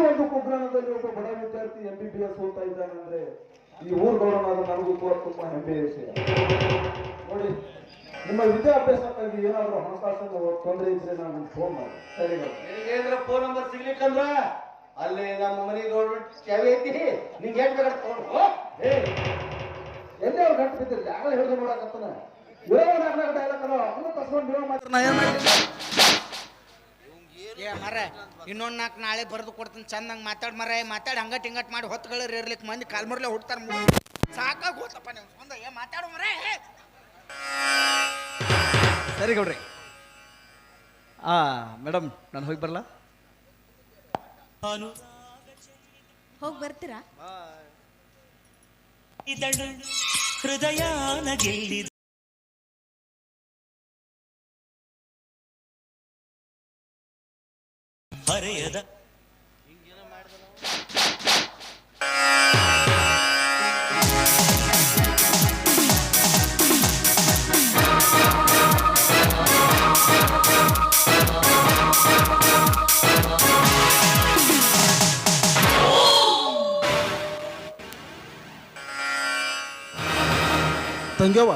ಒಂದು ಕುಗ್ರಾಮದಲ್ಲಿ ಒಬ್ಬ ಬಡ ವಿದ್ಯಾರ್ಥಿ MBBS ಓದ್ತಾ ಇದ್ದಾನಂದ್ರೆ ಈ ಊರ್ ಗೌರವನಾದ ನನಗೂ ಕೂಡ ತುಂಬಾ ಹೆಮ್ಮೆಯ ವಿಷಯ. ನೋಡಿ, ನಿಮ್ಮ ವಿದ್ಯಾಭ್ಯಾಸಕ್ಕಾಗಿ ಏನಾದರೂ ಹಣಕಾಸಿನ ತೊಂದರೆ ಇದ್ರೆ ನಾನು ಫೋನ್ ಮಾಡಿ. ಸರಿ, ಫೋನ್ ನಂಬರ್ ಸಿಗ್ಲಿಕ್ಕಂದ್ರ ಅಲ್ಲಿ ನಮ್ಮ ಮನೆ ಗೌರ್ಮೆಂಟ್ ಚಾವಿ ಐತಿ, ನಿಂಗೆ ಏನ್ ಬೇಕಾದ್ರೆ ತಗೊಂಡು ಎಲ್ಲಿ ಅವ್ರು ಗಂಟು ಬಿದ್ದಿಲ್ಲ, ಯಾರು ಹೇಳಿದ್ರು ನೋಡಕತ್ತಾನ. ಇನ್ನೊಂದು ನಾಲ್ಕು ನಾಳೆ ಬರೆದು ಕೊಡ್ತೀನಿ, ಚಂದಂಗೆ ಮಾತಾಡಿ ಹಂಗಟ್ ಹಿಂಗಟ್ ಮಾಡಿ ಹೊತ್ತುಗಳರ್ ಇರ್ಲಿಕ್ಕೆ ಮಂದಿ ಕಾಲ್ಮರ್ಲೆ ಹುಡ್ತಾರ. ಸಾಕಾಗಿ ಹೋತಪ್ಪ ನೀವು ಮುಂದೆ ಮಾತಾಡೋ ಮರ. ಸರಿ ಗೌಡ್ರಿ. ಮೇಡಮ್, ನಾನು ಹೋಗಿ ಬರಲ್ಲ? ಹೋಗಿ ಬರ್ತೀರಾ? ಹೃದಯನ ಗೆಲ್ಲಿದ ಹರೆಯದ ತಂಗ್ಯವ,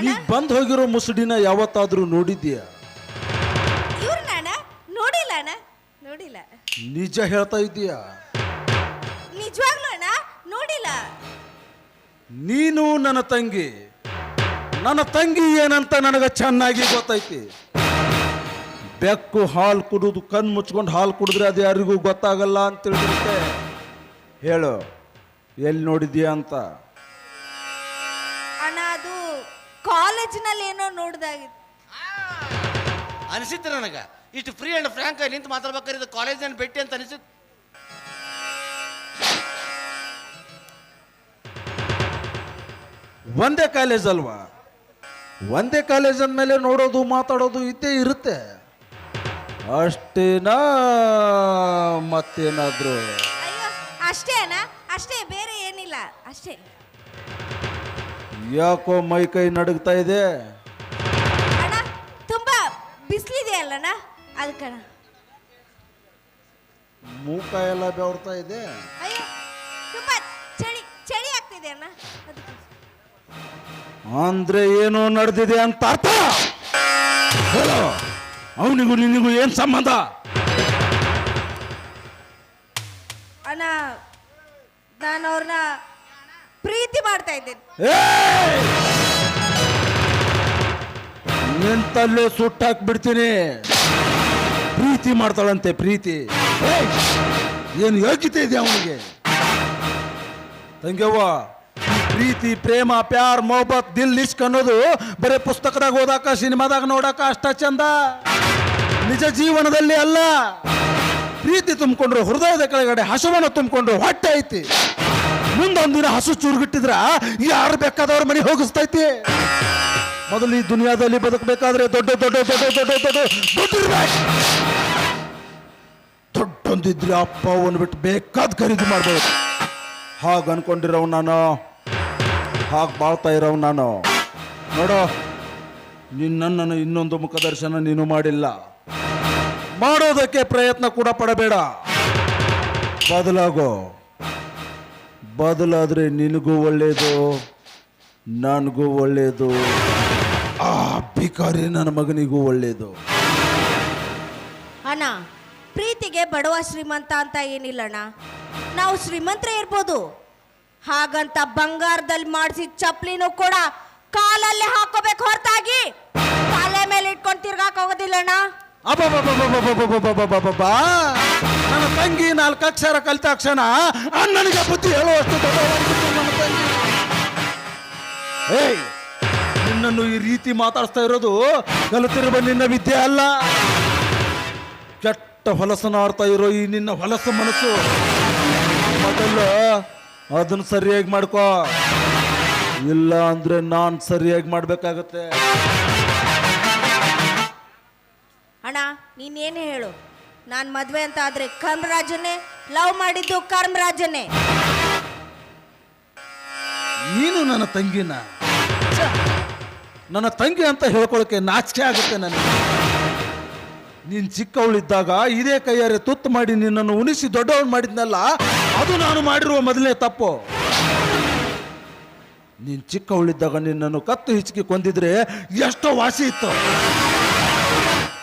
ನೀ ಬಂದ್ ಹೋಗಿರೋ ಮುಸುಡಿನ ಯಾವತ್ತಾದ್ರೂ ನೋಡಿದ್ದೀಯ? ನೋಡಿಲ್ಲ ಅಣ್ಣ, ನೋಡಿಲ್ಲ. ನಿಜ ಹೇಳ್ತಾ ಇದ್ದೀಯ? ನಿಜವಾಗ್ಲೂ ಅಣ್ಣ ನೋಡಿಲ್ಲ. ನೀನು ನನ್ನ ತಂಗಿ ಏನಂತ ನನಗ ಚೆನ್ನಾಗಿ ಗೊತ್ತೈತಿ. ಬೆಕ್ಕು ಹಾಲು ಕುಡಿದು ಕಣ್ಣು ಮುಚ್ಕೊಂಡು ಹಾಲು ಕುಡಿದ್ರೆ ಅದು ಯಾರಿಗೂ ಗೊತ್ತಾಗಲ್ಲ ಅಂತ ತಿಳಿದಿರುತ್ತೆ. ಹೇಳು, ಎಲ್ಲಿ ನೋಡಿದ್ದೀಯ ಅಂತ? ಅಣ್ಣ, ಅದು ಕಾಲೇಜಿನಲ್ಲಿ ಏನೋ ನೋಡ್ದಾಗಿತ್ತು ಅನಿಸಿತ್ತು ನನಗ. ಇಷ್ಟು ಫ್ರೀ ಅಂಡ್ ಫ್ರಾಂಕ್ ನಿಂತು ಮಾತಾಡ್ಬೇಕಾದ್ರೆ ಕಾಲೇಜಿನ ಭೇಟಿ ಅಂತ ಅನಿಸಿತ್ತು. ಒಂದೇ ಕಾಲೇಜ್ ಅಲ್ವಾ? ಒಂದೇ ಕಾಲೇಜ್ ಅಂದಮೇಲೆ ನೋಡೋದು ಮಾತಾಡೋದು ಇದ್ದೇ ಇರುತ್ತೆ. ಅಷ್ಟೇನಾ ಮತ್ತೇನಾದ್ರು? ಅಯ್ಯೋ, ಅಷ್ಟೇ ಅಣ್ಣ, ಅಷ್ಟೇ, ಬೇರೆ ಏನಿಲ್ಲ, ಅಷ್ಟೇ. ಯಾಕೋ ಮೈ ಕೈ ನಡುಗ್ತಾ ಇದೆ? ಅಣ್ಣ, ತುಂಬಾ ಬಿಸಿಲಿದೆ ಅಲ್ಲಣ್ಣ, ಅದಕ್ಕಣ್ಣ. ಮೂಕ ಎಲ್ಲ ಬೆವರ್ತಾ ಇದೆ. ಅಯ್ಯೋ, ತುಂಬಾ ಚಳಿ ಚಳಿ ಆಗ್ತಿದೆ ಅಣ್ಣ, ಅದಕ್ಕೆ. ಅಂದ್ರೆ ಏನೋ ನಡೆದಿದೆ ಅಂತ ಅರ್ಥ. ಅವನಿಗೂ ನಿನಗೂ ಏನ್ ಸಂಬಂಧ? ಅಣ್ಣ, ನಾನು ಅವ್ರನ್ನ ಪ್ರೀತಿ ಮಾಡ್ತಾ ಇದ್ದೇನೆ. ನಿಂತಲ್ಲೇ ಸುಟ್ಟಾಕ್ ಬಿಡ್ತೀನಿ. ಪ್ರೀತಿ ಮಾಡ್ತಾಳಂತೆ, ಪ್ರೀತಿ. ಏನು ಯೋಗ್ಯತೆ ಇದೆ ಅವನಿಗೆ? ತಂಗ್ಯವ್ವ, ಪ್ರೀತಿ, ಪ್ರೇಮ, ಪ್ಯಾರ್, ಮೊಹಬ್ಬತ್, ದಿಲ್ ಇಷ್ಕ್ ಅನ್ನೋದು ಬರೀ ಪುಸ್ತಕದಾಗ ಓದಾಕ, ಸಿನಿಮಾದಾಗ ನೋಡಾಕ ಅಷ್ಟ ಚಂದ. ನಿಜ ಜೀವನದಲ್ಲಿ ಅಲ್ಲ. ಪ್ರೀತಿ ತುಂಬಿಕೊಂಡ್ರು ಹೃದಯದ ಕೆಳಗಡೆ ಹಸುವನ್ನು ತುಂಬಿಕೊಂಡ್ರು ಹೊಟ್ಟೆ ಐತಿ. ಮುಂದೊಂದಿನ ಹಸು ಚೂರುಗಿಟ್ಟಿದ್ರ ಯಾರು ಬೇಕಾದವ್ರ ಮನೆ ಹೋಗಿಸ್ತೈತಿ. ಮೊದಲು ಈ ದುನಿಯಾದಲ್ಲಿ ಬದುಕಬೇಕಾದ್ರೆ ದೊಡ್ಡೊಂದಿದ್ರೆ ಅಪ್ಪ ಅವನು ಬಿಟ್ಟು ಬೇಕಾದ ಖರೀದಿ ಮಾಡ್ಬೋದು. ಹಾಗ ಅನ್ಕೊಂಡಿರವ್ ನಾನು, ಹಾಗೆ ಬಾಳ್ತಾ ಇರವ್ ನಾನು. ನೋಡೋ, ನನ್ನನ್ನು ಇನ್ನೊಂದು ಮುಖದರ್ಶನ ನೀನು ಮಾಡಿಲ್ಲ, ಮಾಡೋದಕ್ಕೆ ಪ್ರಯತ್ನ ಕೂಡ ಪಡಬೇಡ. ಬದಲಾದ್ರೆ ನಿನಗೂ ಒಳ್ಳೇದು, ನನಗೂ ಒಳ್ಳೇದು, ಆ ಭಿಕಾರಿ ನನ್ನ ಮಗನಿಗೂ ಒಳ್ಳೇದು. ಅಣ್ಣ, ಪ್ರೀತಿಗೆ ಬಡವ ಶ್ರೀಮಂತ ಅಂತ ಏನಿಲ್ಲಣ್ಣ. ನಾವು ಶ್ರೀಮಂತರೇ ಇರ್ಬೋದು, ಹಾಗಂತ ಬಂಗಾರದಲ್ಲಿ ಮಾಡಿಸಿದ ಚಪ್ಲಿನೂ ಕೂಡ ಕಾಲಲ್ಲಿ ಹಾಕೋಬೇಕು ಹೊರತಾಗಿ ತಲೆ ಮೇಲೆ ಇಟ್ಕೊಂಡು ತಿರ್ಗಾಕ್ ಹೋಗೋದಿಲ್ಲಣ್ಣ. ನನ್ನ ತಂಗಿ 4 ಅಕ್ಷರ ಕಲಿತಾಕ್ಷಣ ಅಣ್ಣನಿಗೆ ಬುದ್ಧಿ ಹೇಳುವಷ್ಟು ನನ್ನ ತಂಗಿ. ಏಯ್, ನಿನ್ನನ್ನು ಈ ರೀತಿ ಮಾತಾಡಿಸ್ತಾ ಇರೋದು ಕಲಿತಿರುವ ನಿನ್ನ ವಿದ್ಯೆ ಅಲ್ಲ, ಕೆಟ್ಟ ಹೊಲಸನ ಆಡ್ತಾ ಇರೋ ಈ ನಿನ್ನ ಹೊಲಸ ಮನಸ್ಸು. ಮೊದಲು ಅದನ್ನು ಸರಿಯಾಗಿ ಮಾಡ್ಕೋ, ಇಲ್ಲ ಅಂದ್ರೆ ನಾನು ಸರಿಯಾಗಿ ಮಾಡ್ಬೇಕಾಗತ್ತೆ. ಅಣ್ಣ, ನೀನೇನು ಹೇಳು, ನಾನು ಮದುವೆ ಅಂತ ಆದ್ರೆ ಕರ್ಮರಾಜನೇ, ಲವ್ ಮಾಡಿದ್ದು ಕರ್ಮರಾಜನೇ. ನೀನು ನನ್ನ ತಂಗಿನ, ನನ್ನ ತಂಗಿ ಅಂತ ಹೇಳ್ಕೊಳಕ್ಕೆ ನಾಚಿಕೆ ಆಗುತ್ತೆ ನನಗೆ. ನೀನ್ ಚಿಕ್ಕವಳಿದ್ದಾಗ ಇದೇ ಕೈಯಾರೆ ತುತ್ತು ಮಾಡಿ ನಿನ್ನನ್ನು ಉಣಿಸಿ ದೊಡ್ಡವಳು ಮಾಡಿದ್ನಲ್ಲ, ಅದು ನಾನು ಮಾಡಿರುವ ಮೊದಲನೇ ತಪ್ಪು. ನೀನ್ ಚಿಕ್ಕವಳಿದ್ದಾಗ ನಿನ್ನನ್ನು ಕತ್ತು ಹಿಚ್ಕಿ ಕೊಂದಿದ್ರೆ ಎಷ್ಟೋ ವಾಸಿ ಇತ್ತು.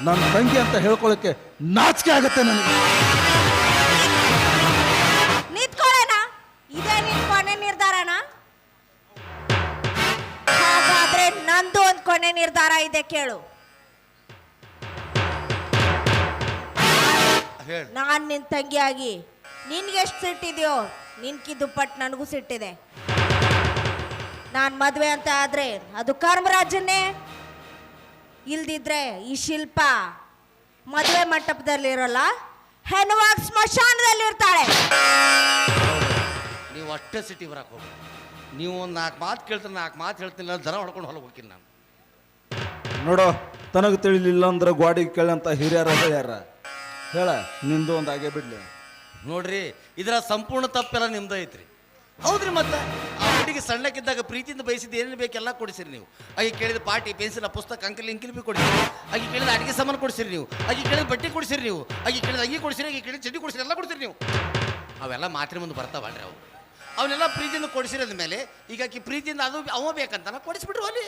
ನನ್ನ ತಂಗಿ ಅಂತ ಹೇಳ್ಕೊಳ್ಳೋಕೆ ನಾಚಿಕೆ ಆಗತ್ತೆ ನನಗೆ. ನಿಂತ್ಕೊಳ್ಳೋಣ, ಇದೇ ನಿನ್ ಕೊನೆ ನಿರ್ಧಾರನ? ಹಾಗಾದ್ರೆ ನಂದು ಒಂದು ಕೊನೆ ನಿರ್ಧಾರ ಇದೆ, ಕೇಳು. ಹೇಳಿ. ನಾನ್ ನಿನ್ ತಂಗಿಯಾಗಿ ನಿನ್ಗೆ ಎಷ್ಟು ಸಿಟ್ಟಿದೆಯೋ ನಿನ್ಕಿ ದುಪ್ಪಟ್ಟು ನನಗೂ ಸಿಟ್ಟಿದೆ. ನಾನ್ ಮದ್ವೆ ಅಂತ ಆದ್ರೆ ಅದು ಕರ್ಮರಾಜನ್ನೇ, ಇಲ್ದಿದ್ರೆ ಈ ಶಿಲ್ಪ ಮದುವೆ ಮಂಟಪದಲ್ಲಿ ಇರೋಲ್ಲ, ಹೆಣವಾಗಿ ಸ್ಮಶಾನದಲ್ಲಿ ಇರ್ತಾಳೆ. ನೀವು ಅಷ್ಟೇ ಸಿಟಿ ಬರಕ್ಕೆ ಹೋಗಿ. ನೀವು ಒಂದು 4 ಮಾತು ಕೇಳ್ತೀನಿ, 4 ಮಾತು ಹೇಳ್ತೀನಿ, ದನ ಹೊಡ್ಕೊಂಡು ಹೊಲಗೆ ಹೋಗ್ತೀನಿ ನಾನು. ನೋಡೋ, ತನಗೆ ತಿಳಿಲಿಲ್ಲ ಅಂದ್ರೆ ಗ್ವಾಡಿಗೆ ಕೇಳಂತ ಹಿರಿಯರ ಹೇಳ್ಯಾರ. ಹೇಳ, ನಿಂದು ಒಂದು ಆಗೇ ಬಿಡ್ಲಿ. ನೋಡ್ರಿ, ಇದರ ಸಂಪೂರ್ಣ ತಪ್ಪೆಲ್ಲ ನಿಮ್ದು ಐತ್ರಿ. ಹೌದ್ರಿ, ಮತ್ತೆ ಆ ಹುಡುಗಿ ಸಣ್ಣಕ್ಕಿದ್ದಾಗ ಪ್ರೀತಿಯಿಂದ ಬಯಸಿದ್ದು ಏನೇನು ಬೇಕೆಲ್ಲ ಕೊಡಿಸಿರಿ ನೀವು. ಆಗಿ ಕೇಳಿದ ಪಾಟಿ, ಪೆನ್ಸಿಲ್, ಪುಸ್ತಕ, ಅಂಕಲ್ ಇಂಕಿಲ್ ಬಿ ಕೊಡಿಸಿರಿ. ಆಗಿ ಕೇಳಿದ ಅಡಿಗೆ ಸಾಮಾನು ಕೊಡಿಸಿರಿ ನೀವು. ಆಗಿ ಕೇಳಿದ ಬಟ್ಟೆ ಕೊಡಿಸಿರಿ ನೀವು. ಆಗಿ ಕೇಳಿದ ಅಂಗಿ ಕೊಡಿಸಿರಿ, ಆಗಿ ಕೇಳಿದ ಚಡ್ಡಿ ಕೊಡಿಸಿರಿ, ಎಲ್ಲ ಕೊಡಿಸಿರಿ ನೀವು. ಅವೆಲ್ಲ ಮಾತ್ರ ಮುಂದೆ ಬರ್ತಾವಲ್ರಿ ಅವು. ಅವನ್ನೆಲ್ಲ ಪ್ರೀತಿಯಿಂದ ಕೊಡಿಸಿರೋದ ಮೇಲೆ ಈಗ ಆಕಿ ಪ್ರೀತಿಯಿಂದ ಅದು ಅವ ಬೇಕಂತ ಕೊಡಿಸ್ಬಿಟ್ರು ಅಲ್ಲಿ.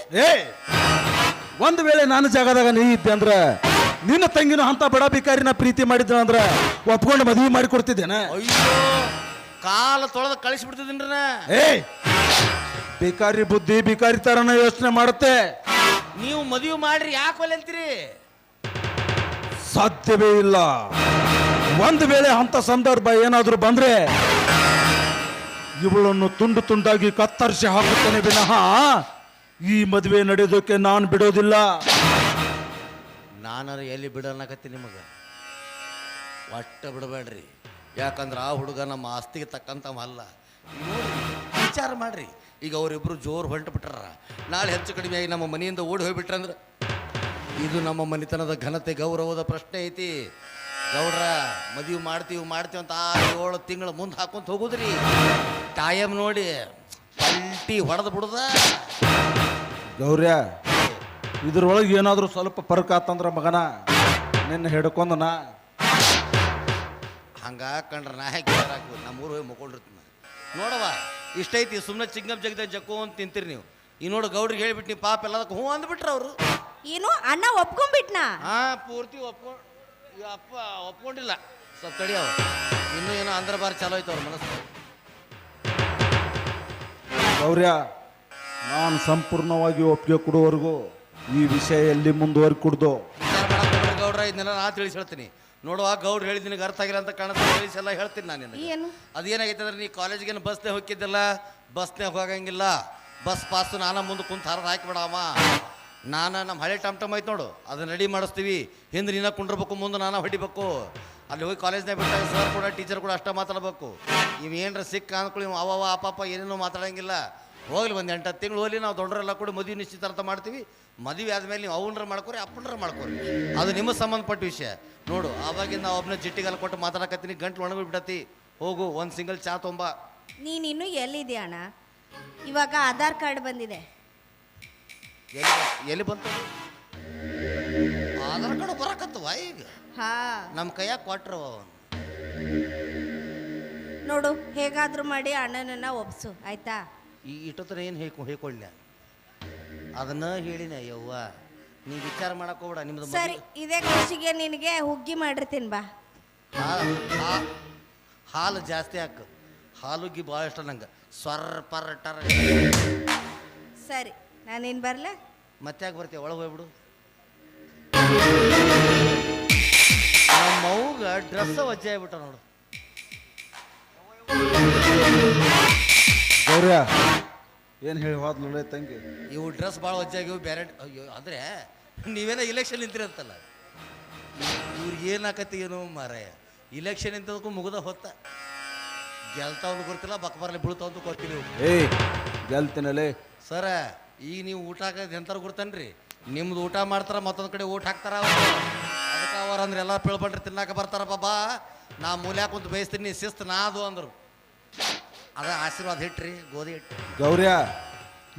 ಒಂದು ವೇಳೆ ನಾನು ಜಾಗದಾಗ ನೀ ಇದ್ದೆ ಅಂದ್ರೆ ನಿನ್ನ ತಂಗಿನ ಅಂತ ಬಡ ಭಿಕಾರಿನ ಪ್ರೀತಿ ಮಾಡಿದ್ರ ಅಂದ್ರೆ ಒಪ್ಕೊಂಡು ಮದುವೆ ಮಾಡಿ ಕೊಡ್ತಿದ್ದೇನೆ. ಅಯ್ಯೋ, ಕಾಲ ತೊಳೆದ ಕಳಿಸ್ಬಿಡ್ತಿದ್ದೀನ್ರ. ಭಿಕಾರಿ ಬುದ್ಧಿ ಭಿಕಾರಿ ತರನ ಯೋಚನೆ ಮಾಡುತ್ತೆ. ನೀವು ಮದುವೆ ಮಾಡ್ರಿ, ಯಾಕೆ ಒಲೆ ಅಂತೀರಿ? ಸಾಧ್ಯವೇ ಇಲ್ಲ. ಒಂದು ವೇಳೆ ಅಂತ ಸಂದರ್ಭ ಏನಾದ್ರೂ ಬಂದ್ರೆ ಇವಳನ್ನು ತುಂಡು ತುಂಡಾಗಿ ಕತ್ತರಿಸಿ ಹಾಕುತ್ತೇನೆ ವಿನಃ ಈ ಮದುವೆ ನಡೆಯೋದಕ್ಕೆ ನಾನು ಬಿಡೋದಿಲ್ಲ. ನಾನಾರು ಎಲ್ಲಿ ಬಿಡೋಣಕತ್ತಿ ನಿಮಗೆ? ಒಟ್ಟ ಬಿಡಬೇಡ್ರಿ. ಯಾಕಂದ್ರೆ ಆ ಹುಡುಗ ನಮ್ಮ ಆಸ್ತಿಗೆ ತಕ್ಕಂತವ ಅಲ್ಲ. ನೋಡ್ರಿ, ವಿಚಾರ ಮಾಡ್ರಿ. ಈಗ ಅವರಿಬ್ರು ಜೋರು ಹೊಂಟು ಬಿಟ್ಟಾರ. ನಾಳೆ ಹೆಚ್ಚು ಕಡಿಮೆ ಆಗಿ ನಮ್ಮ ಮನೆಯಿಂದ ಓಡಿ ಹೋಗ್ಬಿಟ್ರಂದ್ರೆ ಇದು ನಮ್ಮ ಮನೆತನದ ಘನತೆ ಗೌರವದ ಪ್ರಶ್ನೆ ಐತಿ. ಗೌಡ್ರ, ಮದುವೆ ಮಾಡ್ತೀವಿ ಅಂತ 6-7 ತಿಂಗಳು ಮುಂದೆ ಹಾಕೊಂತ ಹೋಗುದ್ರಿ. ಟೈಮ್ ನೋಡಿ ಪಲ್ಟಿ ಹೊಡೆದು ಬಿಡುದ. ಗೌರ್ಯ, ಇದ್ರೊಳಗೆ ಏನಾದರೂ ಸ್ವಲ್ಪ ಫರ್ಕ್ ಆತಂದ್ರ ಮಗನ ನಿನ್ನ ಹಿಡ್ಕೊಂಡ ನಾ ಹಂಗ ಕಂಡ್ರೆ ನಾ ಹೇಗೆ ನಮ್ಮೂರು ಹೋಗಿ ಮುಕ್ಕೊಂಡಿರ್ತೀನಿ. ನೋಡವ, ಇಷ್ಟೈತಿ, ಸುಮ್ಮನೆ ಚಿಂಗಮ್ ಜಗದ ಜಕ್ಕು ಅಂತ ತಿಂತೀರಿ ನೀವು. ಈ ನೋಡು, ಗೌಡ್ರಿಗೆ ಹೇಳ್ಬಿಟ್ಟು ನೀವು ಪಾಪ ಎಲ್ಲದಕ್ಕೆ ಹ್ಞೂ ಅಂದ್ಬಿಟ್ರೆ ಅವರು. ಏನು ಅಣ್ಣ ಒಪ್ಕೊಂಡ್ಬಿಟ್ನಾ? ಪೂರ್ತಿ ಅಪ್ಪ ಒಪ್ಕೊಂಡಿಲ್ಲ. ಸ್ವಲ್ಪ ತಡಿಯವ, ಇನ್ನೂ ಏನೋ ಅಂದ್ರ ಬಾರಿ ಚಾಲೋ ಐತೆ ಅವ್ರ ಮನಸ್ಸು. ಗೌರ್ಯ, ನಾನು ಸಂಪೂರ್ಣವಾಗಿ ಒಪ್ಪಿಗೆ ಕೊಡುವವರೆಗೂ ಈ ವಿಷಯ ಎಲ್ಲಿ ಮುಂದುವರಿಕೂಡ್ದು. ವಿಚಾರ ಮಾಡಕ್ಕೆ ಗೌಡ್ರ, ಇದನ್ನೆಲ್ಲ ನಾ ತಿಳಿಸಿ ಹೇಳ್ತೀನಿ. ನೋಡುವ, ಗೌಡ್ರು ಹೇಳಿದ್ದೀನಿ, ಅರ್ಥ ಆಗಿಲ್ಲ ಅಂತ ಕಾಣುತ್ತೆ, ತಿಳಿಸೆಲ್ಲ ಹೇಳ್ತೀನಿ ನಾನು. ಏನು ಅದೇನಾಗೈತೆ ಅಂದ್ರೆ, ನೀ ಕಾಲೇಜ್ಗೇನು ಬಸ್ನೇ ಹೋಗಿದ್ದಿಲ್ಲ, ಬಸ್ನೇ ಹೋಗಂಗಿಲ್ಲ. ಬಸ್ ಪಾಸ್ ನಾನು ಮುಂದೆ ಕುಂತು ಹರಿದು ಹಾಕಿಬಿಡವ. ನಮ್ಮ ಹಳೆ ಟಮ್ ಐತೆ ನೋಡು, ಅದನ್ನ ರೆಡಿ ಮಾಡಿಸ್ತೀವಿ. ಹಿಂದೆ ನೀನ ಕುಂಡಿರ್ಬೇಕು, ಮುಂದೆ ನಾನು ಹೊಡಿಬೇಕು. ಅಲ್ಲಿ ಹೋಗಿ ಕಾಲೇಜ್ನಾಗ ಬಿಟ್ಟಾಗ ಸರ್ ಕೂಡ ಟೀಚರ್ ಕೂಡ ಅಷ್ಟೇ ಮಾತಾಡ್ಬೇಕು. ಇವೇನ್ರ ಸಿಕ್ಕ ಅಂದ್ಕೊಳ್ಳಿ ಅವ ಅಪ್ಪ ಏನೇನೋ ಮಾತಾಡಂಗಿಲ್ಲ. ಹೋಗ್ಲಿ, ಒಂದು 8 ತಿಂಗಳು ಹೋಗ್ಲಿ, ನಾವು ದೊಡ್ಡರೆಲ್ಲ ಕೂಡ ಮದುವೆ ನಿಶ್ಚಿತಾರ್ಥ ಮಾಡ್ತೀವಿ. ಮದುವೆ ಆದಮೇಲೆ ನೀವು ಅವನರ ಮಾಡ್ಕೊರಿ, ಅಪ್ಪನರ ಮಾಡ್ಕೊರಿ, ಅದು ನಿಮ್ಮ ಸಂಬಂಧಪಟ್ಟ ವಿಷಯ. ನೋಡು, ಆವಾಗಿಂದ ನಾವು ಒಬ್ಬನ ಜಿಟ್ಟಿಗೆಲ್ಲ ಕೊಟ್ಟು ಮಾತಾಡಕತ್ತೀನಿ, ಗಂಟ್ಲು ಒಣಗಿಬಿಟ್ಟತಿ. ಹೋಗು, ಒಂದು ಸಿಂಗಲ್ ಚಾ ತೊಂಬ. ನೀನಿನ್ನೂ ಎಲ್ಲಿದ್ಯಾ ಅಣ್ಣ? ಇವಾಗ ಆಧಾರ್ ಕಾರ್ಡ್ ಬಂದಿದೆ. ಎಲ್ಲಿ ಬಂತು ಆಧಾರ್ ಕಾರ್ಡ್? ಬರಕತ್ತವ ಈಗ ಹಾ, ನಮ್ಮ ಕೈಯಾಗ ಕೊಟ್ರವ. ನೋಡು, ಹೇಗಾದ್ರೂ ಮಾಡಿ ಅಣ್ಣನನ್ನ ಒಪ್ಸು, ಆಯ್ತಾ? ಈ ಇಟ್ಟತ್ರ ಏನು ಹೇಳ್ಕೊಳ್ಳ ಅದನ್ನ ಹೇಳಿನ. ಯವ್ವ, ನೀ ವಿಚಾರ ಮಾಡಕ್ ಹೋಗ್ಬೇಡ. ನಿಮ್ದು ಸರಿ, ಇದೇ ಖುಷಿಗೆ ನಿನಗೆ ಹುಗ್ಗಿ ಮಾಡಿರ್ತೀನಿ ಬಾ. ಹಾಲು ಜಾಸ್ತಿ ಹಾಕು. ಹಾಲುಗ್ಗಿ ಭಾಳ ಇಷ್ಟ ನಂಗೆ. ಸ್ವರ್ಪರ್ಟರ. ಸರಿ, ನಾನೇನು ಬರಲ? ಮತ್ತೆ ಯಾಕೆ ಬರ್ತೀಯ? ಒಳಗೆ ಹೋಗ್ಬಿಡು. ನಮ್ಮ ಅವ್ಗ ಡ್ರೆಸ್ ವಜ್ಜೆ ಆಗ್ಬಿಟ್ಟ ನೋಡು. ಗೌರ್ಯ, ಏನು ಹೇಳಿ ಹೋದ್ಲೇ ತಂಗಿ? ಇವು ಡ್ರೆಸ್ ಭಾಳ ವಜ್ಜಾಗಿವು, ಬೇರೆ. ಅಯ್ಯೋ, ಅಂದರೆ ನೀವೇನೋ ಇಲೆಕ್ಷನ್ ನಿಂತಿರಂತಲ್ಲ, ಇವ್ರಿಗೆ ಏನಾಕತಿ ಏನೋ ಮಾರಾಯ. ಇಲೆಕ್ಷನ್ ನಿಂತದಕ್ಕೂ ಮುಗಿದ ಹೊತ್ತ. ಗೆಲ್ತಾವ್ದು ಗೊತ್ತಿಲ್ಲ, ಬಕ್ಬರ್ಲಿ ಬೀಳ್ತಾವಂತೂ ಗೊತ್ತಿಲ್ಲ. ಗೆಲ್ತೀನಲ್ಲೇ ಸರ, ಈಗ ನೀವು ಊಟ ಹಾಕೋದು ಎಂಥವ್ರು ಗುರ್ತನ್ರಿ? ನಿಮ್ದು ಊಟ ಮಾಡ್ತಾರ, ಮತ್ತೊಂದು ಕಡೆ ಊಟ ಹಾಕ್ತಾರ. ಅದಕ್ಕೆ ಅವ್ರು ಅಂದ್ರೆ ಎಲ್ಲ ಪೀಳ್ಬಂಡ್ರಿ ತಿನ್ನಾಕ ಬರ್ತಾರ. ಬಾಬಾ, ನಾ ಮೂಲ್ಯಾಕ ಕುಂತು ಬೇಯಿಸ್ತೀನಿ, ಶಿಸ್ತು ನಾ ಅದು ಅಂದರು. ಅದ ಆಶೀರ್ವಾದ ಹಿಟ್ರಿ, ಗೋಧಿ ಹಿಟ್ಟು. ಗೌರ್ಯ,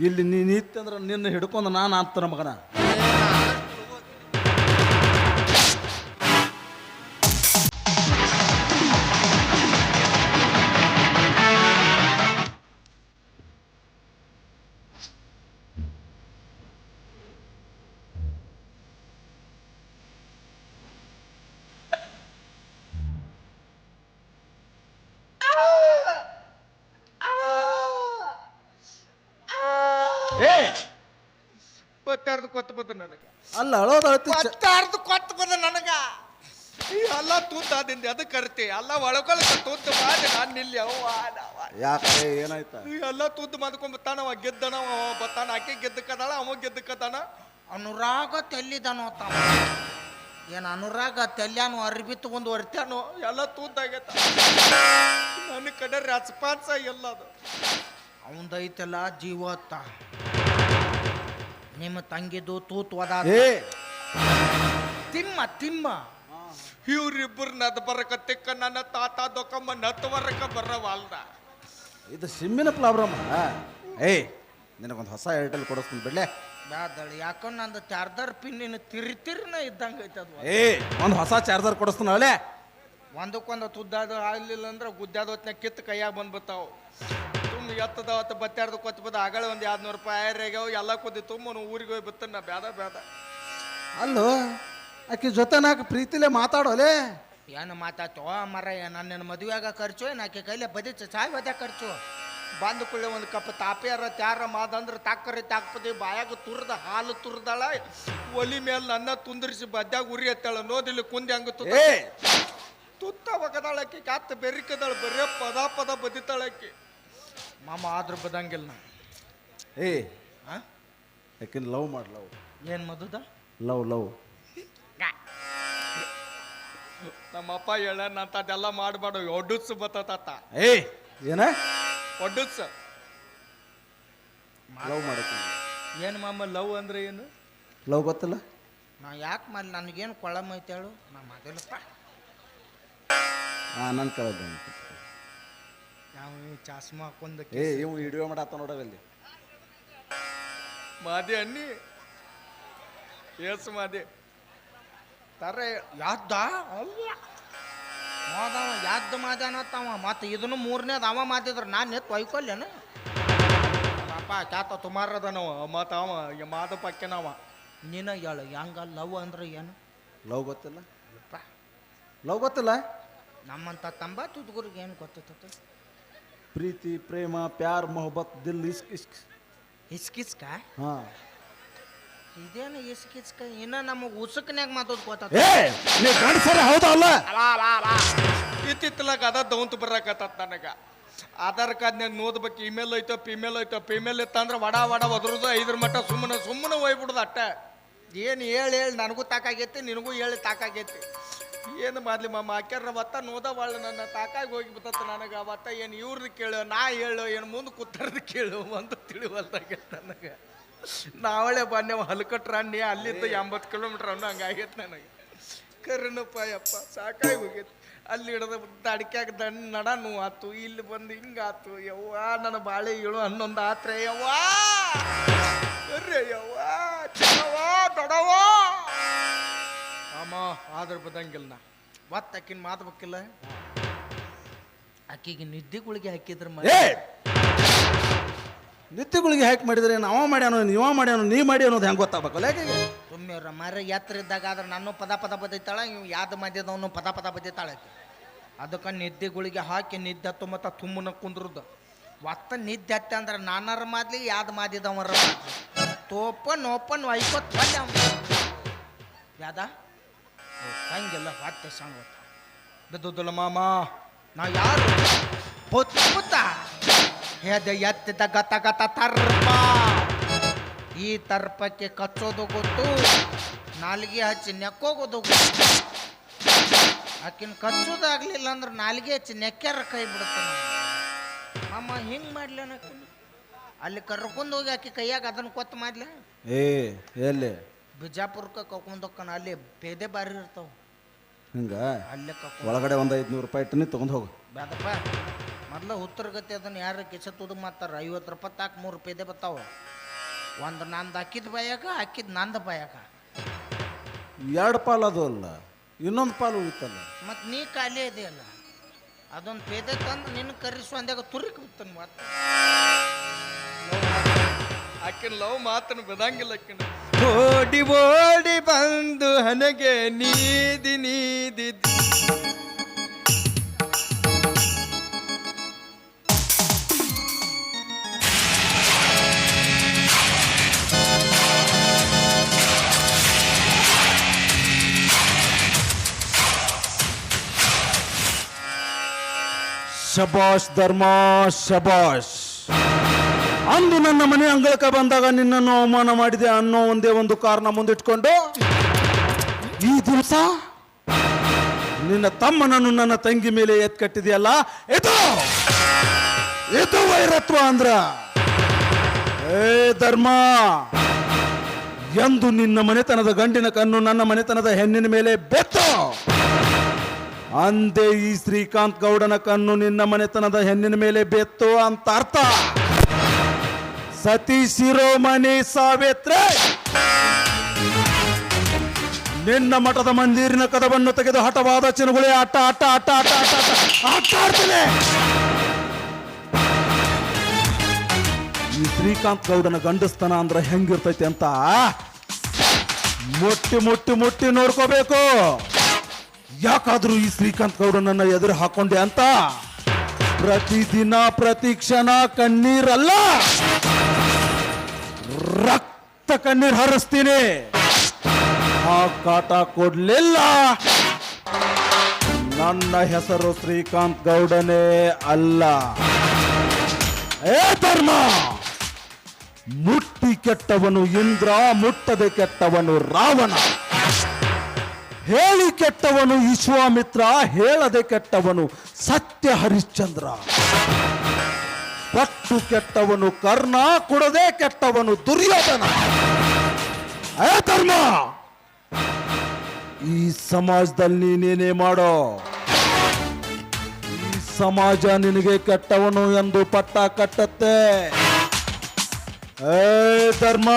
ಇಲ್ಲಿ ನೀನು ಇತ್ತಂದ್ರೆ ನಿನ್ನ ಹಿಡ್ಕೊಂಡು ನಾನು ಅಂತಾನ ಮಗನ. ಏ ಬತ್ತಾರ್ದು ಕೊತ್ತ ಬದ ನನಗ ಅಲ್ಲ ಅಳೋದು ಅಳ್ತಿ ಬತ್ತಾರ್ದು ಕೊತ್ತ ಬದ ನನಗ ಈ ಎಲ್ಲ ತೂತಾದಿಂದ ಅದಕ್ಕೆ ಕರ್ತಿ ಎಲ್ಲ ಒಳಗೊಳಕ ತೂತು ಮಾಡಿ ನಾನು ನಿಲ್ಲಿ ಯಾಕೆ ಏನಾಯ್ತ ಎಲ್ಲ ತೂತು ಮಾಡ್ಕೊಂಡ್ ಬತ್ತಾನವ ಗೆದ್ದನವ ಬತ್ತಾನ ಆಕೆ ಗೆದ್ದಕ್ಕದಾಳ ಅವ ಗೆದ್ದಕ್ಕದಾನ ಅನುರಾಗ ತೆಲ್ಲಿದನೋ ತಮ್ಮ ಏನು ಅನುರಾಗ ತೆಲ್ಯಾನು ಅರ್ಬಿ ತಗೊಂಡು ಹೊರ್ತ್ಯಾನೋ ಎಲ್ಲ ತೂತಾಗೈತ ನನ್ನ ಕಡೆ ರೆಸ್ಪಾನ್ಸ ಎಲ್ಲ ಅದು ಅವಂದೈತೆಲ್ಲ ಜೀವತ್ತ ನಿಮ್ಮ ತಂಗಿದು ತೂತ್ ಒದ ಏ ತಿಮ್ಮ ತಿಮ್ಮ ಇವ್ರಿಬ್ಬರು ನದ್ ಬರಕತ್ತಿಕ್ಕ ನನ್ನ ತಾತ ದೊಕ್ಕಮ್ಮ ನತ್ ಬರಕ ಬರವಲ್ದ ಇದು ಸಿಮ್ಮಿನ ಪ್ರಾಬ್ಲಮ್ ಏಯ್ ನಿನಗೊಂದು ಹೊಸ ಏರ್ಟೆಲ್ ಕೊಡಿಸ್ತೀನಿ ಬಿಡ್ಲೆ ಬ್ಯಾದಳಿ ಯಾಕಂದ್ರೆ ನಂದು ಚಾರ್ಜರ್ ಪಿನ್ನಿನ ತಿರಿತಿರಿನ ಇದ್ದಂಗೆ ಐತೆ ಅದು ಏ ಒಂದು ಹೊಸ ಚಾರ್ಜರ್ ಕೊಡಿಸ್ತೀನಿ ಅಳೆ ಒಂದಕ್ಕೊಂದು ತುದ್ದಾದ ಆಗಲಿಲ್ಲ ಅಂದ್ರೆ ಗುದ್ದಾದ ಹೊತ್ನಾಗ ಕಿತ್ತು ಕೈಯಾಗ ಬಂದ್ಬಿಡ್ತಾವು ತುಂಬ ಎತ್ತದ ಹೊತ್ತು ಬತ್ತಾರ್ದು ಕೊತ್ತು ಬದ ಆಗಳ ಒಂದು 200 ರೂಪಾಯಿ ಆಗ್ಯಾವ ಎಲ್ಲ ಕೊದ್ದಿ ತುಂಬ ಊರಿಗೆ ಹೋಗಿ ಬತ್ತ ನಾ ಬ್ಯಾದ ಬ್ಯಾದ ಅಲ್ಲೋ ಆಕೆ ಜೊತೆ ನಾಲ್ಕು ಪ್ರೀತಿಲೇ ಮಾತಾಡೋಲೆ ಏನು ಮಾತಾಡ್ತೋ ಮರ ನನ್ನ ಮದುವೆಯಾಗ ಖರ್ಚು ಏನು ಆಕೆ ಕೈಲೇ ಬದಿಚ್ಚ ಚಾಯ್ ಬದ್ಯಾಗ ಖರ್ಚು ಬಂದು ಕುಳ್ಳೆ ಒಂದು ಕಪ್ ತಾಪ್ಯಾರ ತ್ಯಾರ ಮಾದಂದ್ರೆ ತಾಕರಿ ತಾಕ್ಪದಿ ಬಾಯಾಗ ತುರ್ದ ಹಾಲು ತುರ್ದಾಳ ಒಲಿ ಮೇಲೆ ನನ್ನ ತುಂದರಿಸಿ ಬದ್ಯಾಗ ಉರಿ ಎತ್ತಾಳ ನೋದಿಲ್ಲಿ ಕುಂದಿ ಹಂಗ ಏ ತುತ್ತ ಒಗದಾಳಕ್ಕಿ ಕಾತ್ತ ಬೆರಿಕದಾಳ ಬರೇ ಪದ ಪದ ಬದಿತಾಳಕ್ಕಿ ಮಾಮ ಆದ್ರೂ ಬದಂಗಿಲ್ಲ ನಾ ಏ ಯಾಕೆ ಲವ್ ಮಾಡಿ ಲವ್ ಏನು ಮದುದ ಲವ್ ಲವ್ ನಮ್ಮಪ್ಪ ಹೇಳ ನಂತದೆಲ್ಲ ಮಾಡಬೇಡ ಒಡ್ಡುಸ್ ಬತ್ತ ಏ ಏನ ಒಡ್ಡುಸ್ ಲವ್ ಮಾಡಕ್ಕೆ ಏನು ಮಾಮ ಲವ್ ಅಂದ್ರೆ ಏನು ಲವ್ ಗೊತ್ತಲ್ಲ ನಾ ಯಾಕೆ ಮಾಡಿ ನನಗೇನು ಕೊಳಮ ಐತೆ ಹೇಳು ನಾ ಮಾಡಿಲ್ಲಪ್ಪ ನನ್ನ ಕಳೆದ ಯಾವ ಚಾಸ್ಮಾ ಹಾಕೊಂಡ ಏ ಇವು ವಿಡಿಯೋ ಮಾಡತ್ತ ನೋಡವಲ್ಲಿ ಮಾದಿ ಅನ್ನಿ ಏಸು ಮಾದಿ ತರ ಯಾದ್ದ ಹೋದವ ಯಾದ್ದ ಮಾದಿ ಅನ್ನತ್ತವ ಮತ್ತು ಇದನ್ನು ಮೂರನೇದು ಅವ ಮಾತಿದ್ರ ನಾನು ಎತ್ತು ಒಯ್ಕೊಲ್ಲೇನು ಪಾಪ ಕ್ಯಾತ ತುಮಾರದನವ ಮತ್ತು ಅವ ಮಾದ ಪಕ್ಕೆನವ ನೀನ ಹೇಳು ಹೆಂಗ ಲವ್ ಅಂದ್ರೆ ಏನು ಲವ್ ಗೊತ್ತಿಲ್ಲ ಲವ್ ಗೊತ್ತಿಲ್ಲ ನಮ್ಮಂಥ ತಂಬಾತು ಹುಡುಗರಿಗೆ ಏನು ಗೊತ್ತೈತ ಪ್ರೀತಿ ಪ್ರೇಮ ಪ್ಯಾರ್ ಮೊಹಬ್ಬತ್ ದಿಲ್ ಇಸ್ಕ್ ಇಸ್ಕ್ ಹಿಸ್ಕಿಸ್ಕ ಹಾ ಇದೇನು ಹಿಸ್ಕಿಸ್ಕ ಇನ್ನ ನಮಗೆ ಉಸುಕ್ನ್ಯಾಗ ಮಾತಾಡ್ ಗೊತ್ತ ಏ ನೀ ಗಂಡಸರ ಹೌದಾ ಅಲ್ಲ ಇತ್ತಿತ್ತಲಾಗ ಅದ ದೌಂತ ಬರಕತ್ತ ನನಗೆ ಆಧಾರ್ ಕಾರ್ಡ್ನ್ಯಾಗ ನೋಡ್ಬೇಕು ಇಮೇಲ್ ಐತೋ ಫಿಮೇಲ್ ಇತ್ತಂದ್ರೆ ವಡ ಒದರುದು 5 ಮಟ್ಟ ಸುಮ್ಮನೆ ಹೋಗ್ಬಿಡುದು ಅಟ್ಟ ಏನು ಹೇಳಿ ನನಗೂ ತಾಕಾಗೈತಿ ನಿನಗೂ ಹೇಳಿ ತಾಕಾಗೈತಿ ಏನು ಮಾಡ್ಲಿ ಮಾಮ ಆಕ್ಯಾರ ಅವತ್ತ ನೋದವಾಳ ನನ್ನ ತಾಕಾಗಿ ಹೋಗಿ ಬಿತ್ತ ನನಗೆ ಅವತ್ತ ಏನು ಇವ್ರದ್ದು ಕೇಳು ನಾ ಹೇಳು ಏನು ಮುಂದೆ ಕೂತಾರ್ದು ಕೇಳು ಒಂದು ತಿಳಿವಲ್ದಾಗೈತೆ ನನಗೆ ನಾವಳೆ ಬನ್ನೇವ ಹಲ್ಕಟ್ರ ಅನ್ನಿ ಅಲ್ಲಿಂದ 80 ಕಿಲೋಮೀಟ್ರ್ ಅನ್ನೋ ಹಂಗಾಗೈತೆ ನನಗೆ ಕರ್ನಪ್ಪ ಯಪ್ಪ ಸಾಕಾಗಿ ಹೋಗೈತಿ ಅಲ್ಲಿ ಹಿಡ್ದ ಅಡಿಕ್ಯಾಗ ನಡ ನೋವಾತು ಇಲ್ಲಿ ಬಂದು ಹಿಂಗಾತು ಯವ್ವ ನನ್ನ ಬಾಳೆ ಇಳು ಹನ್ನೊಂದು ಆತ್ರೆ ಯವ್ವ ಯವ್ವ ದೊಡವ ಅಮ್ಮ ಆದ್ರ ಬದಂಗಿಲ್ಲ ನಾ ಒತ್ತು ಅಕ್ಕಿನ ಮಾತ್ಬೇಕಿಲ್ಲ ಅಕ್ಕಿಗೆ ನಿದ್ದೆಗಳಿಗೆ ಹಾಕಿದ್ರ ಏ ನಿತ್ಯಗಳಿಗೆ ಹ್ಯಾಕ್ ಮಾಡಿದ್ರೆ ನಾವ ಮಾಡ್ಯಾನೋ ನೀವ ಮಾಡ್ಯಾನೋ ನೀ ಮಾಡಿ ಅನ್ನೋದು ಹೆಂಗೆ ಗೊತ್ತಾಗಬೇಕಲ್ಲ ಯಾಕೆ ಸುಮ್ಮನೆ ಮರ ಎತ್ತರ ಇದ್ದಾಗ ಆದ್ರೆ ನಾನು ಪದ ಬದೈತಾಳ ಇವ್ ಯಾವ್ದು ಮಧ್ಯದವನು ಪದ ಬದೈತಾಳ ಅದಕ್ಕೆ ನಿದ್ದೆಗಳಿಗೆ ಹಾಕಿ ನಿದ್ದೆ ತುಂಬ ತುಂಬನ ಕುಂದ್ರದ್ದು ಒತ್ತ ನಿದ್ದೆ ಹತ್ತೆ ಅಂದ್ರೆ ನಾನಾರ ಮಾದ್ಲಿ ಯಾವ್ದು ಮಾದಿದವರ ಓಪನ್ ವೈಕೋತ್ ಯಾದ ಹಂಗೆಲ್ಲ ಹೊಟ್ಟೆ ಸಣ್ಣ ಬಿದ್ದುದಿಲ್ಲ ಮಾಮ ನಾ ಯಾರು ಪುತ್ತ ಹೆದೆ ಎತ್ತಿದ ಗತ ತರ್ಪ ಈ ತರ್ಪಕ್ಕೆ ಕಚ್ಚೋದು ಗೊತ್ತು ನಾಲಿಗೆ ಹಚ್ಚಿ ನೆಕ್ಕೋಗೋದು ಗೊತ್ತು ಆಕಿನ ಕಚ್ಚೋದಾಗ್ಲಿಲ್ಲ ಅಂದ್ರೆ ನಾಲಿಗೆ ಹಚ್ಚಿ ನೆಕ್ಕ್ಯಾರ ಕೈ ಬಿಡುತ್ತಾನ ಅಮ್ಮ ಹಿಂಗೆ ಮಾಡ್ಲೇನ ಅಲ್ಲಿ ಕರ್ಕೊಂಡು ಹೋಗಿ ಆಕಿ ಕೈಯಾಗ ಅದನ್ನು ಕೊತ್ತು ಮಾಡ್ಲ ಏ ಎಲ್ಲಿ ಬಿಜಾಪುರಕ್ಕೆ ಕರ್ಕೊಂಡು ಹೋಗ್ತಾನ ಅಲ್ಲಿ ಪೇದೆ ಬಾರಿ ಇರ್ತಾವ ಹಿಂಗ ಅಲ್ಲೇ ಕರ್ಕೊಂಡು ಒಳಗಡೆ ಒಂದು 500 ರೂಪಾಯಿ ಇಟ್ಟನಿ ತೊಗೊಂಡು ಹೋಗು ಬೇಡಪ್ಪ ಮೊದಲು ಉತ್ತರಗತಿ ಅದನ್ನು ಯಾರು ಕಿಸತ್ತುದು ಮಾಡ್ತಾರೆ 50 ರೂಪಾಯಿ ತಾಕ 3 ಪೇದೆ ಬರ್ತಾವ ಒಂದು ನಂದು ಹಾಕಿದ ಬಾಯಾಗ ಹಾಕಿದ್ ನಂದು ಬಾಯಾಗ 2 ಪಾಲು ಅದು ಅಲ್ಲ ಇನ್ನೊಂದು ಪಾಲು ಉಳಿತಲ್ಲ ಮತ್ತು ನೀ ಖಾಲಿ ಇದೆಯಲ್ಲ ಅದೊಂದು ಪೇದೆ ತಂದು ನಿನ್ನ ಕರೆಸು ಅಂದಾಗ ತುರಿಕ್ ಬಿಡ್ತಾನೆ ಮಾತು ಆಕಿನ ಲವ್ ಮಾತನ್ನು ಬಿಡಂಗಿಲ್ಲ ಆಕಿನ ಓಡಿ ಬಂದು ಹನಗೆ ನೀದಿ ಶಬಾಷ್ ಧರ್ಮ ಶಬಾಷ್. ಅಂದು ನನ್ನ ಮನೆ ಅಂಗಳಕ್ಕೆ ಬಂದಾಗ ನಿನ್ನನ್ನು ಅವಮಾನ ಮಾಡಿದೆ ಅನ್ನೋ ಒಂದೇ ಒಂದು ಕಾರಣ ಮುಂದಿಟ್ಕೊಂಡು ಈ ದಿವಸ ನಿನ್ನ ತಮ್ಮನನ್ನು ನನ್ನ ತಂಗಿ ಮೇಲೆ ಎತ್ಕಟ್ಟಿದೆಯಲ್ಲ, ಇದು ವೈರತ್ವ ಅಂದ್ರ. ಏ ಧರ್ಮ, ಎಂದು ನಿನ್ನ ಮನೆತನದ ಗಂಡಿನ ಕಣ್ಣು ನನ್ನ ಮನೆತನದ ಹೆಣ್ಣಿನ ಮೇಲೆ ಬೆತ್ತು, ಅಂದೇ ಈ ಶ್ರೀಕಾಂತ್ ಗೌಡನ ಕಣ್ಣು ನಿನ್ನ ಮನೆತನದ ಹೆಣ್ಣಿನ ಮೇಲೆ ಬೆತ್ತು ಅಂತ ಅರ್ಥ. ಸತಿ ಶಿರೋಮಣಿ ಸಾವಿತ್ರಿ, ನಿನ್ನ ಮಠದ ಮಂದಿರಿನ ಕದವನ್ನು ತೆಗೆದು ಹಠವಾದ ಚಿನುಗುಳಿ ಆಟ ಆಟ ಆಟ ಆಟ ಆಟ ಆಟ ಆಡ್ತೇನೆ. ಈ ಶ್ರೀಕಾಂತ್ ಗೌಡನ ಗಂಡಸ್ತನ ಅಂದ್ರೆ ಹೆಂಗಿರ್ತೈತಿ ಅಂತ ಮುಟ್ಟಿ ಮುಟ್ಟಿ ಮುಟ್ಟಿ ನೋಡ್ಕೋಬೇಕು. ಯಾಕಾದ್ರೂ ಈ ಶ್ರೀಕಾಂತ್ ಗೌಡನನ್ನ ಎದುರು ಹಾಕೊಂಡೆ ಅಂತ ಪ್ರತಿದಿನ ಪ್ರತಿ ಕ್ಷಣ ಕಣ್ಣೀರಲ್ಲ, ರಕ್ತ ಕಣ್ಣೀರ್ ಹರಿಸ್ತೀನಿ. ಆ ಕಾಟ ಕೊಡ್ಲಿಲ್ಲ, ನನ್ನ ಹೆಸರು ಶ್ರೀಕಾಂತ್ ಗೌಡನೇ ಅಲ್ಲ. ಏ ಧರ್ಮ, ಮುಟ್ಟಿ ಕೆಟ್ಟವನು ಇಂದ್ರ, ಮುಟ್ಟದೆ ಕೆಟ್ಟವನು ರಾವಣ. ಹೇಳಿ ಕೆಟ್ಟವನು ವಿಶ್ವಾಮಿತ್ರ, ಹೇಳದೆ ಕೆಟ್ಟವನು ಸತ್ಯ ಹರಿಶ್ಚಂದ್ರ. ಪಟ್ಟು ಕೆಟ್ಟವನು ಕರ್ಣ, ಕೊಡದೆ ಕೆಟ್ಟವನು ದುರ್ಯೋಧನ. ಏ ಧರ್ಮ, ಈ ಸಮಾಜದಲ್ಲಿ ನೀನೇನೇ ಮಾಡೋ, ಈ ಸಮಾಜ ನಿನಗೆ ಕೆಟ್ಟವನು ಎಂದು ಪಟ್ಟ ಕಟ್ಟತ್ತೆ. ಏ ಧರ್ಮ,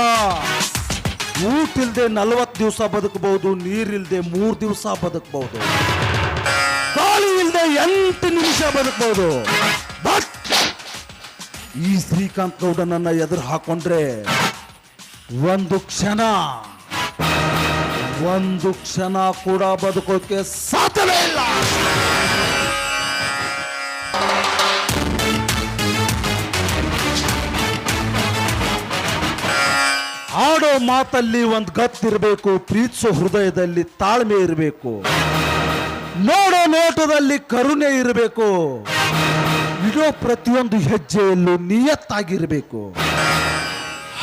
ಊಟಿಲ್ದೆ 40 ದಿವಸ ಬದುಕಬಹುದು, ನೀರಿಲ್ದೆ 3 ದಿವಸ ಬದುಕಬಹುದು, ಗಾಳಿ ಇಲ್ದೆ 8 ನಿಮಿಷ ಬದುಕಬಹುದು. ಬಟ್ ಈ ಶ್ರೀಕಾಂತ್ ಗೌಡನನ್ನ ಎದುರು ಹಾಕೊಂಡ್ರೆ ಒಂದು ಕ್ಷಣ ಕೂಡ ಬದುಕೋಕೆ ಸಾಧ್ಯವೇ ಇಲ್ಲ. ಆಡೋ ಮಾತಲ್ಲಿ ಒಂದು ಗತ್ತಿರಬೇಕು, ಪ್ರೀತಿಸೋ ಹೃದಯದಲ್ಲಿ ತಾಳ್ಮೆ ಇರಬೇಕು, ನೋಡೋ ನೋಟದಲ್ಲಿ ಕರುಣೆ ಇರಬೇಕು, ಇಡೋ ಪ್ರತಿಯೊಂದು ಹೆಜ್ಜೆಯಲ್ಲೂ ನಿಯತ್ತಾಗಿರಬೇಕು.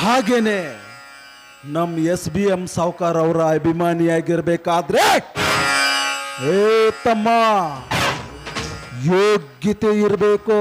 ಹಾಗೇನೆ ನಮ್ಮ SBM ಸಾವ್ಕಾರ್ ಅವರ ಅಭಿಮಾನಿಯಾಗಿರ್ಬೇಕಾದ್ರೆ ಏ ತಮ್ಮ ಯೋಗ್ಯತೆ ಇರಬೇಕು.